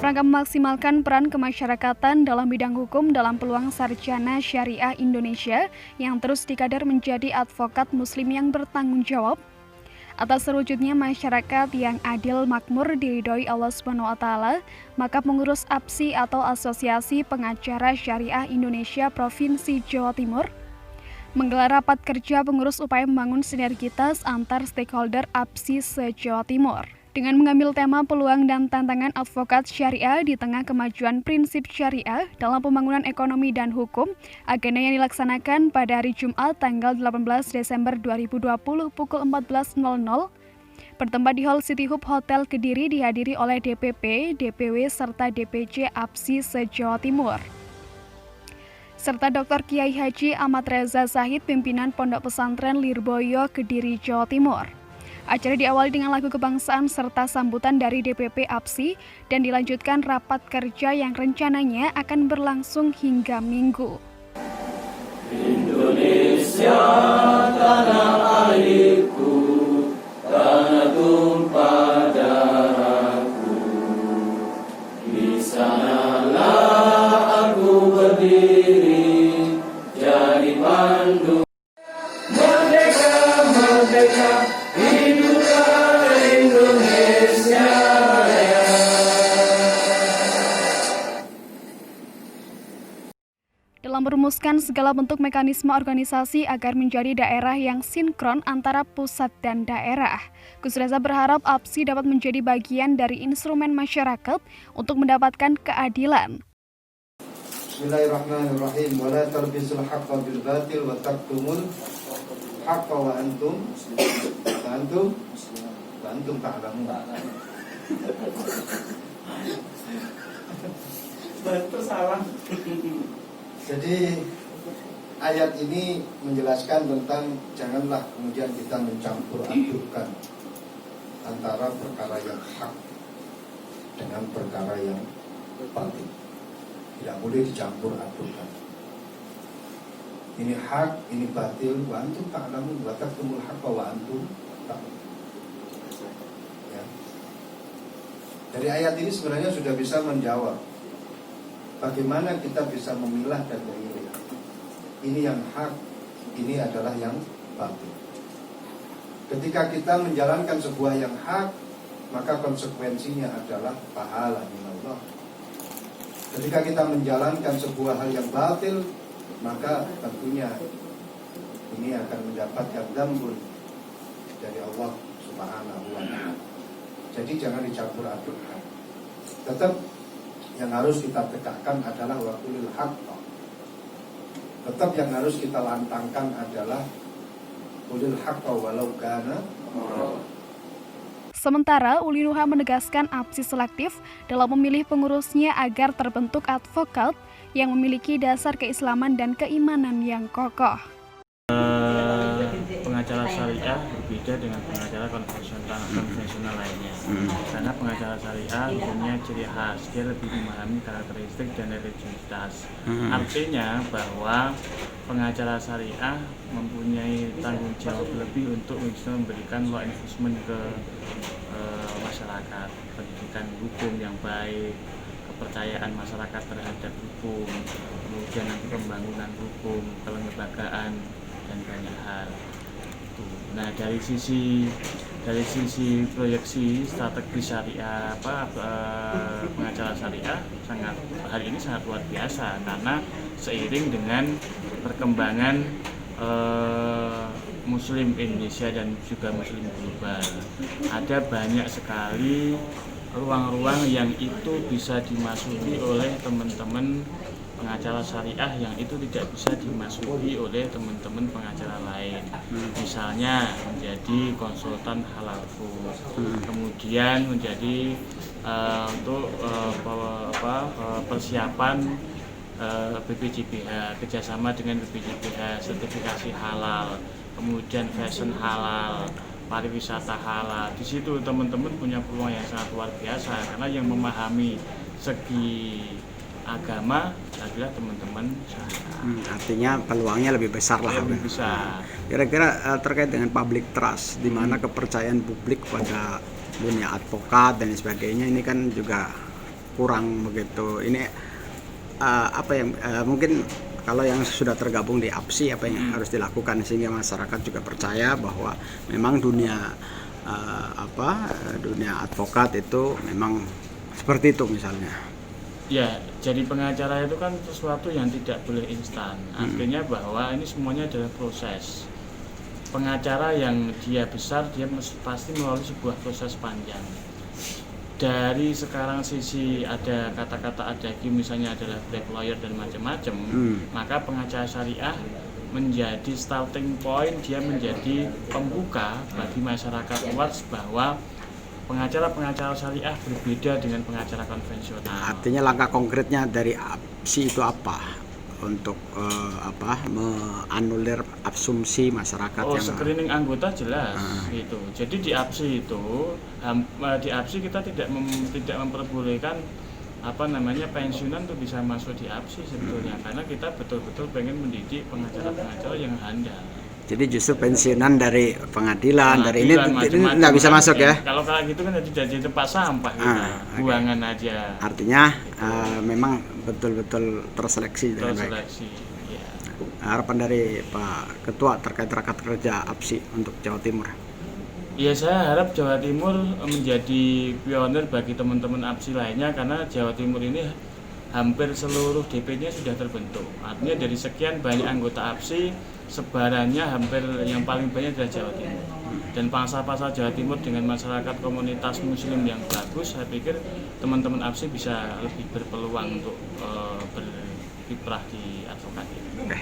rangka memaksimalkan peran kemasyarakatan dalam bidang hukum dalam peluang sarjana syariah Indonesia yang terus dikader menjadi advokat muslim yang bertanggung jawab atas terwujudnya masyarakat yang adil makmur diridhoi Allah SWT, maka pengurus APSI atau Asosiasi Pengacara Syariah Indonesia Provinsi Jawa Timur menggelar rapat kerja pengurus upaya membangun sinergitas antar stakeholder APSI se-Jawa Timur dengan mengambil tema peluang dan tantangan advokat syariah di tengah kemajuan prinsip syariah dalam pembangunan ekonomi dan hukum, agenda yang dilaksanakan pada hari Jumat tanggal 18 Desember 2020 pukul 14.00 bertempat di Hall City Hub Hotel Kediri, dihadiri oleh DPP, DPW, serta DPC APSI se-Jawa Timur, serta Dr. Kiai Haji Ahmad Reza Zahid, pimpinan Pondok Pesantren Lirboyo, Kediri, Jawa Timur. Acara diawali dengan lagu kebangsaan serta sambutan dari DPP APSI dan dilanjutkan rapat kerja yang rencananya akan berlangsung hingga Minggu. Indonesia tanah airku, tanah tumpah darahku, di sanalah aku berdiri, jadi pandu. Merdeka, merdeka, hiduplah Indonesia Raya. Dalam merumuskan segala bentuk mekanisme organisasi agar menjadi daerah yang sinkron antara pusat dan daerah, Gus Reza berharap APSI dapat menjadi bagian dari instrumen masyarakat untuk mendapatkan keadilan. Bismillahirrahmanirrahim. Wa la talbisul haqqa bil batil wa taktumul haqqa wa antum ta'lamun. Betul salah. Jadi ayat ini menjelaskan tentang janganlah kemudian kita mencampur adukkan antara perkara yang hak dengan perkara yang batil. Tidak boleh dicampur adukkan. Ini hak, ini batil. Wa antum ta'lamun, wa taktumul haqqa wa antum ta'lamun. Ya. Dari ayat ini sebenarnya sudah bisa menjawab bagaimana kita bisa memilah dan memilih. Ini yang hak, ini adalah yang batil. Ketika kita menjalankan sebuah yang hak, maka konsekuensinya adalah pahala minallah. Ketika kita menjalankan sebuah hal yang batil, maka tentunya ini akan mendapatkan dzambun dari Allah Subhanahu wa ta'ala. Jadi jangan dicampur adukkan. Tetap yang harus kita tegakkan adalah waqulil haqq. Tetap yang harus kita lantangkan adalah qulil haqqa walau kana. Sementara Uli Nuha menegaskan APSI selektif dalam memilih pengurusnya agar terbentuk advokat yang memiliki dasar keislaman dan keimanan yang kokoh. Pengacara syariah berbeda dengan pengacara konvensional lainnya. Karena pengacara syariah punya ciri khas, dia lebih memahami karakteristik dan religiositas. Artinya bahwa pengacara syariah mempunyai tanggung jawab lebih untuk memberikan law enforcement ke masyarakat, pendidikan hukum yang baik, kepercayaan masyarakat terhadap hukum, kemudian nanti pembangunan hukum, kelembagaan, dan banyak hal. Nah, dari sisi proyeksi strategi syariah pengacara syariah hari ini sangat luar biasa, karena seiring dengan perkembangan Muslim Indonesia dan juga Muslim global, ada banyak sekali ruang-ruang yang itu bisa dimasuki oleh teman-teman pengacara syariah yang itu tidak bisa dimasuki oleh teman-teman pengacara lain. Misalnya menjadi konsultan halal food, kemudian menjadi untuk persiapan BPJPH, kerjasama dengan BPJPH, sertifikasi halal, kemudian fashion halal, pariwisata halal. Di situ teman-teman punya peluang yang sangat luar biasa, karena yang memahami segi agama adalah teman-teman syariah. Artinya peluangnya lebih besar lah. Lebih besar. Kira-kira terkait dengan public trust, di mana kepercayaan publik pada dunia advokat dan sebagainya ini kan juga kurang begitu. Ini apa yang mungkin kalau yang sudah tergabung di APSI apa yang harus dilakukan sehingga masyarakat juga percaya bahwa memang dunia dunia advokat itu memang seperti itu misalnya. Ya, jadi pengacara itu kan sesuatu yang tidak boleh instan. Artinya bahwa ini semuanya adalah proses. Pengacara yang dia besar, dia pasti melalui sebuah proses panjang. Dari sekarang sisi ada kata-kata adagi misalnya adalah black lawyer dan macam-macam, maka pengacara syariah menjadi starting point, dia menjadi pembuka bagi masyarakat luas bahwa pengacara syariah berbeda dengan pengacara konvensional. Artinya langkah konkretnya dari APSI itu apa untuk menganulir asumsi masyarakat yang screening anggota jelas itu. Jadi di APSI itu di APSI kita tidak memperbolehkan pensiunan tuh bisa masuk di APSI sebetulnya, karena kita betul-betul pengen mendidik pengacara-pengacara yang handal. Jadi justru pensiunan dari pengadilan dari ini nggak bisa masuk ya? Kalau kayak gitu kan jadi tempat sampah buangan aja. Artinya memang betul-betul terseleksi dengan baik. Ya. Harapan dari Pak Ketua terkait rekat kerja APSI untuk Jawa Timur. Ya, saya harap Jawa Timur menjadi pionir bagi teman-teman APSI lainnya, karena Jawa Timur ini hampir seluruh DP-nya sudah terbentuk. Artinya dari sekian banyak anggota APSI, sebarannya hampir yang paling banyak adalah Jawa Timur. Dan pangsa-pasar Jawa Timur dengan masyarakat komunitas muslim yang bagus, saya pikir teman-teman APSI bisa lebih berpeluang untuk berkiprah di advokat ini.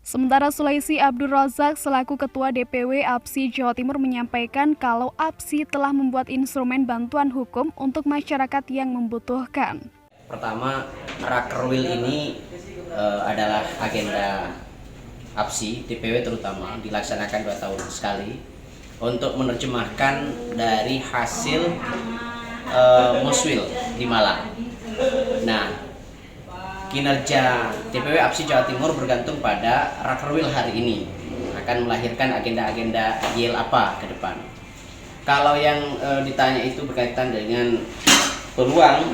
Sementara Sulaisi Abdul Razak selaku Ketua DPW APSI Jawa Timur menyampaikan kalau APSI telah membuat instrumen bantuan hukum untuk masyarakat yang membutuhkan. Pertama, Rakerwil ini adalah agenda APSI, DPW terutama, dilaksanakan 2 tahun sekali untuk menerjemahkan dari hasil Muswil di Malang. Nah, kinerja DPW APSI Jawa Timur bergantung pada Rakerwil hari ini akan melahirkan agenda-agenda YEL apa ke depan. Kalau yang ditanya itu berkaitan dengan peluang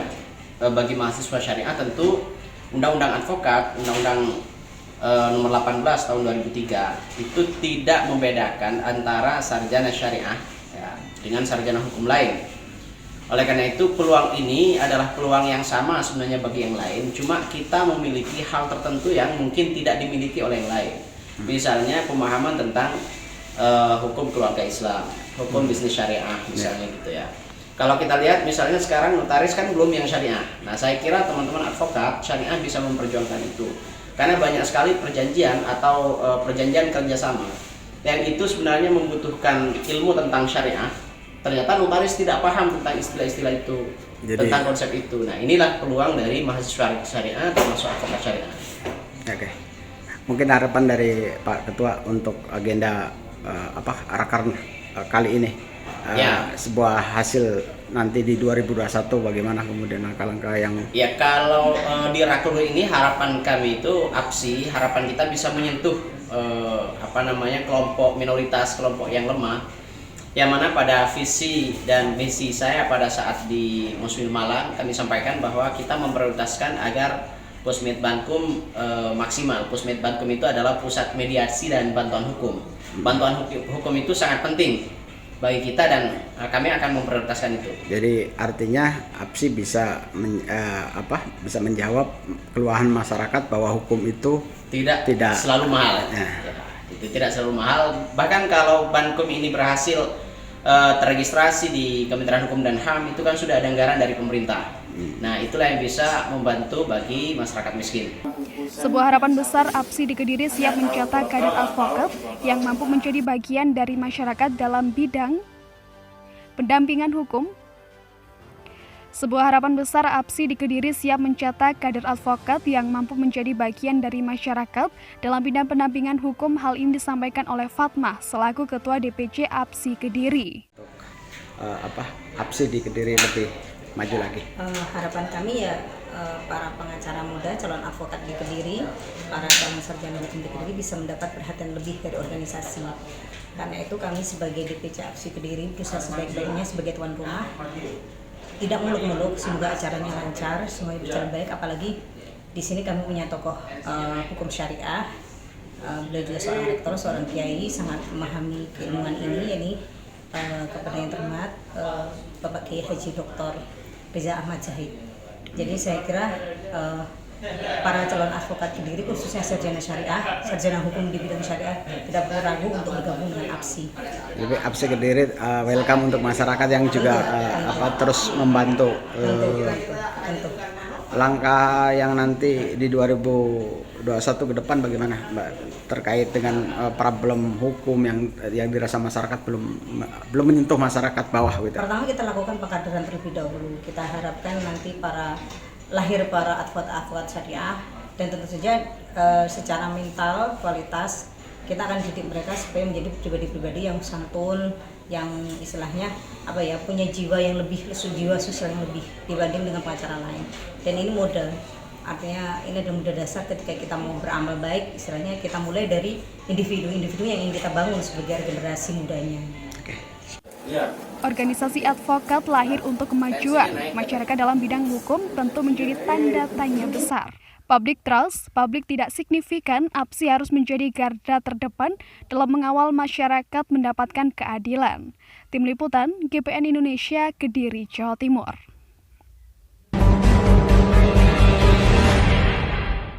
bagi mahasiswa syariah, tentu Undang-Undang Advokat, Undang-Undang nomor 18 tahun 2003 itu tidak membedakan antara sarjana syariah dengan sarjana hukum lain. Oleh karena itu peluang ini adalah peluang yang sama sebenarnya bagi yang lain, cuma kita memiliki hal tertentu yang mungkin tidak dimiliki oleh yang lain. Misalnya pemahaman tentang hukum keluarga Islam, hukum bisnis syariah misalnya gitu ya. Kalau kita lihat misalnya sekarang notaris kan belum yang syariah. Nah, saya kira teman-teman advokat syariah bisa memperjuangkan itu. Karena banyak sekali perjanjian atau perjanjian kerjasama yang itu sebenarnya membutuhkan ilmu tentang syariah. Ternyata notaris tidak paham tentang istilah-istilah itu, tentang konsep itu. Nah, inilah peluang dari mahasiswa syariah termasuk advokat syariah. Oke. Mungkin harapan dari Pak Ketua untuk agenda Raker kali ini. Sebuah hasil nanti di 2021 bagaimana kemudian langkah-langkah yang kalau di Rakerwil ini harapan kami itu APSI, harapan kita bisa menyentuh kelompok minoritas, kelompok yang lemah, yang mana pada visi dan misi saya pada saat di Muswil Malang kami sampaikan bahwa kita memprioritaskan agar Pusmed Bankum maksimal. Pusmed Bankum itu adalah pusat mediasi dan bantuan hukum. Bantuan hukum itu sangat penting bagi kita dan kami akan memprioritaskan itu. Jadi artinya APSI bisa bisa menjawab keluhan masyarakat bahwa hukum itu tidak selalu mahal. Itu tidak selalu mahal. Bahkan kalau Bankum ini berhasil terregistrasi di Kementerian Hukum dan HAM, itu kan sudah ada anggaran dari pemerintah. Nah, itulah yang bisa membantu bagi masyarakat miskin. Sebuah harapan besar APSI di Kediri siap mencetak kader advokat yang mampu menjadi bagian dari masyarakat dalam bidang pendampingan hukum. Sebuah harapan besar APSI di Kediri siap mencetak kader advokat yang mampu menjadi bagian dari masyarakat dalam bidang pendampingan hukum. Hal ini disampaikan oleh Fatmah selaku Ketua DPC APSI Kediri. APSI di Kediri lebih maju lagi. Harapan kami para pengacara muda, calon advokat di Kediri, para calon sarjana hukum di Kediri bisa mendapat perhatian lebih dari organisasi. Karena itu kami sebagai DPC APSI Kediri berusaha sebaik-baiknya sebagai tuan rumah tidak muluk-muluk, semoga acaranya lancar, semuanya berjalan baik. Apalagi di sini kami punya tokoh hukum syariah, beliau juga seorang rektor, seorang kiai, sangat memahami keilmuan ini, yakni kepada yang terhormat Bapak Kiai Haji Dr. Reza Ahmad Zahid. Jadi saya kira para calon advokat Kediri, khususnya sarjana syariah, sarjana hukum di bidang syariah, tidak perlu ragu untuk bergabung dengan APSI. Jadi APSI Kediri welcome untuk masyarakat yang juga terus membantu. Tentu. Langkah yang nanti di 2021 ke depan bagaimana, Mbak, terkait dengan problem hukum yang dirasa masyarakat belum menyentuh masyarakat bawah gitu. Pertama kita lakukan pengkaderan terlebih dahulu. Kita harapkan nanti para advokat syariah, dan tentu saja secara mental, kualitas kita akan didik mereka supaya menjadi pribadi-pribadi yang santun, yang istilahnya punya jiwa yang lebih, jiwa sosial yang lebih dibanding dengan pengacara lain. Dan ini modal, artinya ini adalah modal dasar ketika kita mau beramal baik, istilahnya kita mulai dari individu-individu yang ingin kita bangun sebagai generasi mudanya. Organisasi advokat lahir untuk kemajuan masyarakat dalam bidang hukum tentu menjadi tanda tanya besar. Public trust, publik tidak signifikan, APSI harus menjadi garda terdepan dalam mengawal masyarakat mendapatkan keadilan. Tim Liputan, GPN Indonesia, Kediri, Jawa Timur.